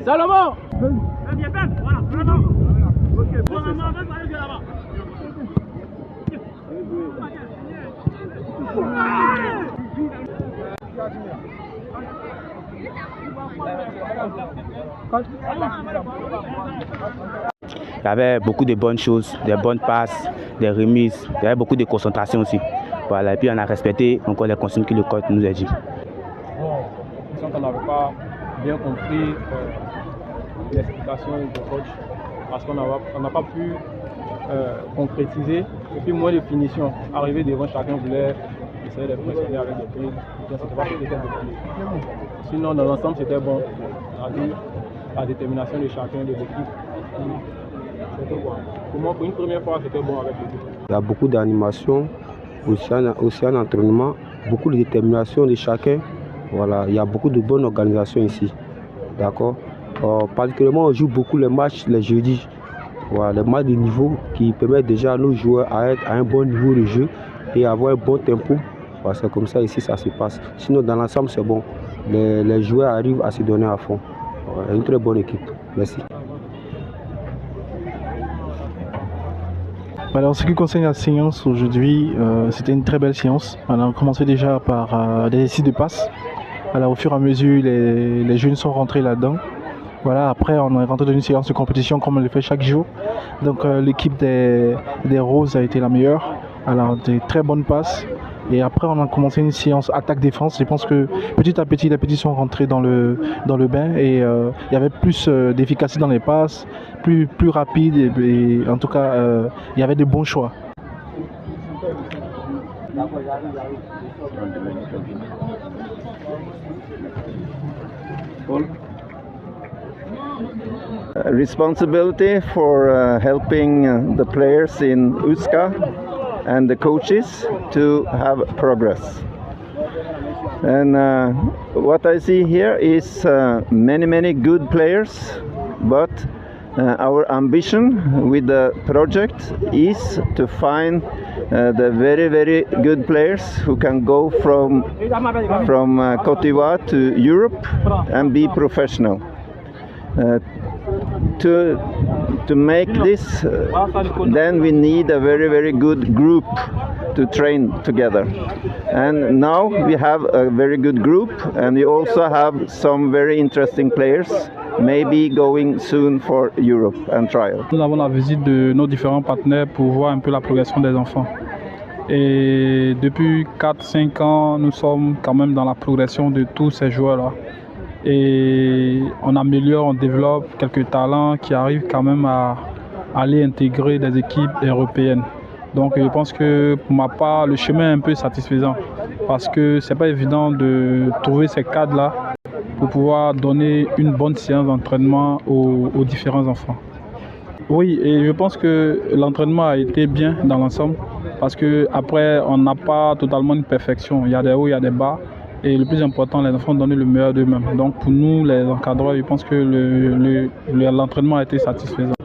Salomon! Il y avait beaucoup de bonnes choses, des bonnes passes, des remises, il y avait beaucoup de concentration aussi. Voilà, et puis on a respecté encore les consignes que le coach nous a dit. Bon, on n'avait pas bien compris l'explication du coach parce qu'on n'a pas pu concrétiser et puis moins de finition. Arriver devant, chacun voulait essayer de pressionner avec des pieds. C'était pas ce qui était bon. Sinon, dans l'ensemble, c'était bon. On a vu la détermination de chacun de l'équipe. C'était bon. Pour moi, pour une première fois, c'était bon avec l'équipe. Il y a beaucoup d'animation, aussi en entraînement, beaucoup de détermination de chacun. Voilà, il y a beaucoup de bonne organisation ici. D'accord. Particulièrement, on joue beaucoup les matchs les jeudis. Voilà, les matchs de niveau qui permettent déjà à nos joueurs à être à un bon niveau de jeu et avoir un bon tempo. Parce que comme ça, ici, ça se passe. Sinon, dans l'ensemble, c'est bon. Les joueurs arrivent à se donner à fond. Voilà, une très bonne équipe. Merci. Alors, en ce qui concerne la séance aujourd'hui, c'était une très belle séance. On a commencé déjà par des exercices de passe. Alors, au fur et à mesure, les jeunes sont rentrés là-dedans. Voilà, après, on est rentré dans une séance de compétition comme on le fait chaque jour. Donc, l'équipe des Roses a été la meilleure. Alors, des très bonnes passes. Et après, on a commencé une séance attaque-défense. Je pense que petit à petit, les petits sont rentrés dans le bain et il y avait plus d'efficacité dans les passes, plus rapide et en tout cas, il y avait de bons choix. Responsibility for helping the players in USCA and the coaches to have progress. And what I see here is many good players, but our ambition with the project is to find the very good players who can go from Côte d'Ivoire to Europe and be professional. To make this, then we need a very good group to train together. And now we have a very good group, and we also have some very interesting players, maybe going soon for Europe and trial. Nous avons la visite de nos différents partenaires pour voir un peu la progression des enfants. Et depuis 4-5 ans, nous sommes quand même dans la progression de tous ces joueurs-là. Et on améliore, on développe quelques talents qui arrivent quand même à aller intégrer des équipes européennes. Donc je pense que pour ma part, le chemin est un peu satisfaisant parce que c'est pas évident de trouver ces cadres-là pour pouvoir donner une bonne séance d'entraînement aux différents enfants. Oui, et je pense que l'entraînement a été bien dans l'ensemble parce que après on n'a pas totalement une perfection. Il y a des hauts, il y a des bas. Et le plus important, les enfants donnent le meilleur d'eux-mêmes. Donc pour nous, les encadreurs, je pense que l'entraînement a été satisfaisant.